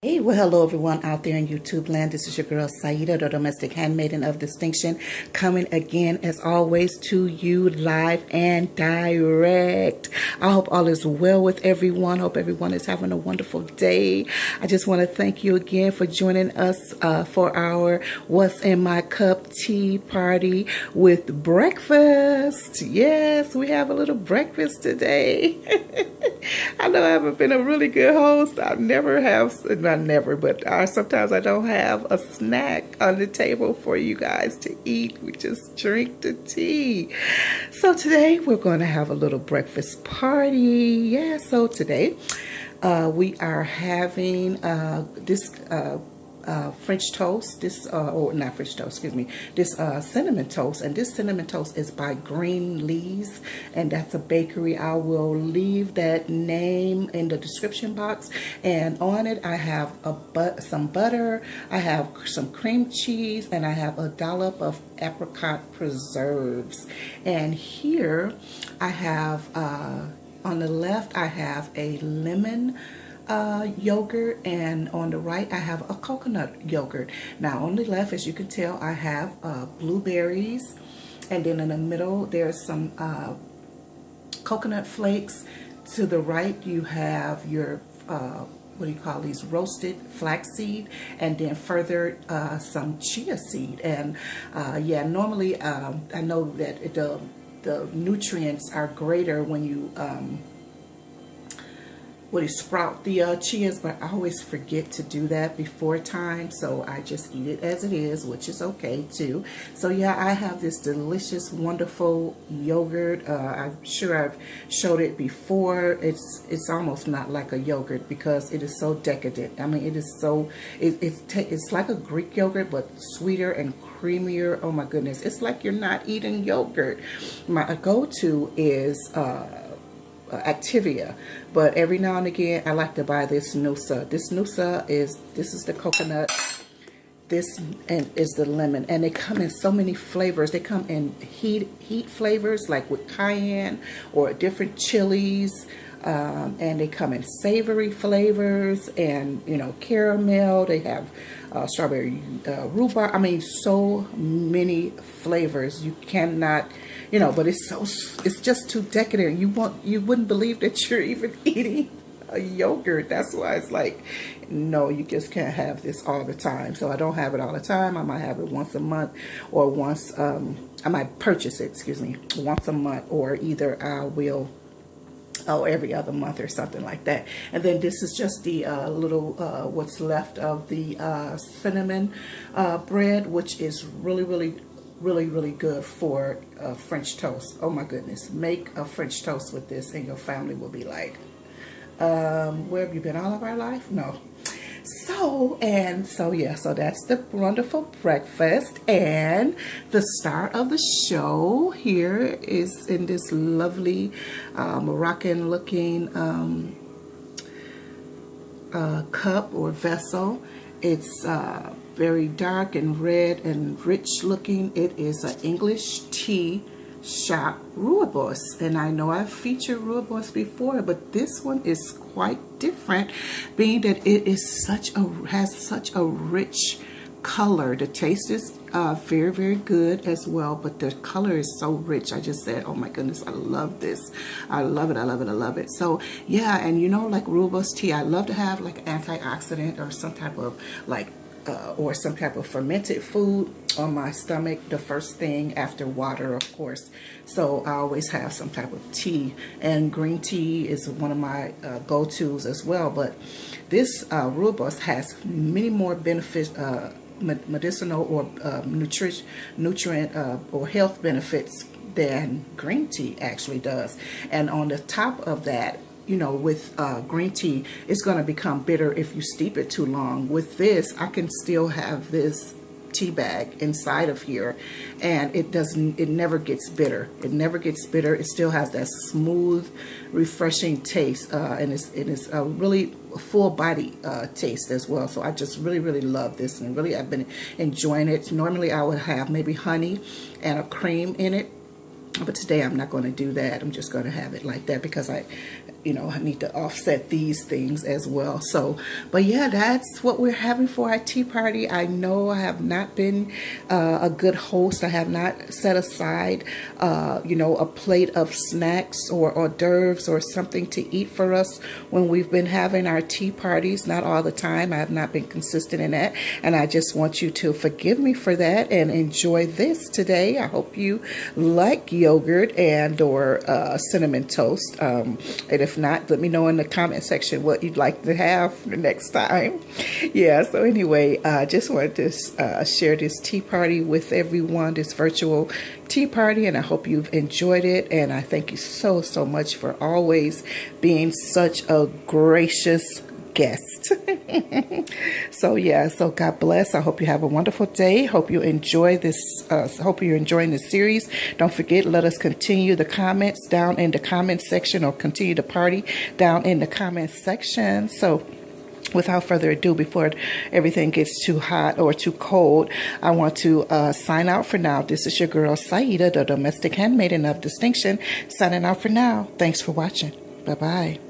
Hey, well, hello everyone out there in YouTube land. This is your girl Saida, the domestic handmaiden of distinction, coming again as always to you live and direct. I hope all is well with everyone. Hope everyone is having a wonderful day. I just want to thank you again for joining us for our What's in My Cup tea party with breakfast. Yes, we have a little breakfast today. I know I haven't been a really good host. I never have, not never, but sometimes I don't have a snack on the table for you guys to eat. We just drink the tea. So today we're going to have a little breakfast party. Yeah, so today we are having this French toast, or not French toast, excuse me, this cinnamon toast, and this cinnamon toast is by Greenlee's, and that's a bakery. I will leave that name in the description box, and on it I have some butter, I have some cream cheese, and I have a dollop of apricot preserves. And here I have, on the left I have a lemon yogurt, and on the right I have a coconut yogurt. Now on the left, as you can tell, I have blueberries, and then in the middle there's some coconut flakes. To the right you have your what do you call these, roasted flaxseed, and then further some chia seed. And yeah, normally I know that the nutrients are greater when you sprout the chias, but I always forget to do that before time, so I just eat it as it is, which is okay too. So yeah, I have this delicious, wonderful yogurt. I'm sure I've showed it before. It's almost not like a yogurt because it is so decadent. I mean, it is so, it's like a Greek yogurt, but sweeter and creamier. Oh my goodness, it's like you're not eating yogurt. My go-to is Activia, but every now and again I like to buy this Noosa. This Noosa is the coconut, this and is the lemon, and they come in so many flavors. They come in heat flavors, like with cayenne or different chilies, and they come in savory flavors, and you know, caramel. They have strawberry, rhubarb. I mean, so many flavors. You cannot, you know, but it's just too decadent. You wouldn't believe that you're even eating a yogurt. That's why it's like, no, you just can't have this all the time. So I don't have it all the time. I might have it once a month, or once I might purchase it, excuse me, once a month, or either I will, oh, every other month or something like that. And then this is just the little what's left of the cinnamon bread, which is really good for French toast. Oh my goodness, make a French toast with this and your family will be like, where have you been all of our life? No. So yeah, so that's the wonderful breakfast, and the star of the show here is in this lovely Moroccan looking cup or vessel. It's very dark and red and rich looking. It is an English tea shop rooibos, and I know I've featured rooibos before, but this one is quite different, being that it is has such a rich color. The taste is very good as well, but the color is so rich. I just said, oh my goodness, I love this. I love it. So yeah, and you know, like rooibos tea, I love to have like antioxidant or some type of like or some type of fermented food on my stomach the first thing after water, of course. So I always have some type of tea, and green tea is one of my go-tos as well. But this rooibos has many more benefits, medicinal or nutrient or health benefits than green tea actually does. And on the top of that, you know, with green tea, it's going to become bitter if you steep it too long. With this, I can still have this tea bag inside of here, and it never gets bitter. It never gets bitter. It still has that smooth, refreshing taste, and it's a really full body taste as well. So I just really love this, and really I've been enjoying it. Normally I would have maybe honey and a cream in it, but today I'm not going to do that. I'm just going to have it like that because you know, I need to offset these things as well. So, but yeah, that's what we're having for our tea party. I know I have not been a good host. I have not set aside, you know, a plate of snacks or hors d'oeuvres or something to eat for us when we've been having our tea parties. Not all the time. I have not been consistent in that. And I just want you to forgive me for that and enjoy this today. I hope you like yogurt and or cinnamon toast. And if not, let me know in the comment section what you'd like to have the next time. Yeah, so anyway, I just wanted to share this tea party with everyone, this virtual tea party, and I hope you've enjoyed it. And I thank you so, so much for always being such a gracious guest. So yeah, so God bless. I hope you have a wonderful day. Hope you enjoy this. Hope you're enjoying this series. Don't forget, let us continue the comments down in the comment section, or continue the party down in the comment section. So without further ado, before everything gets too hot or too cold, I want to sign out for now. This is your girl Saida, the domestic handmaiden of distinction, signing out for now. Thanks for watching. Bye-bye.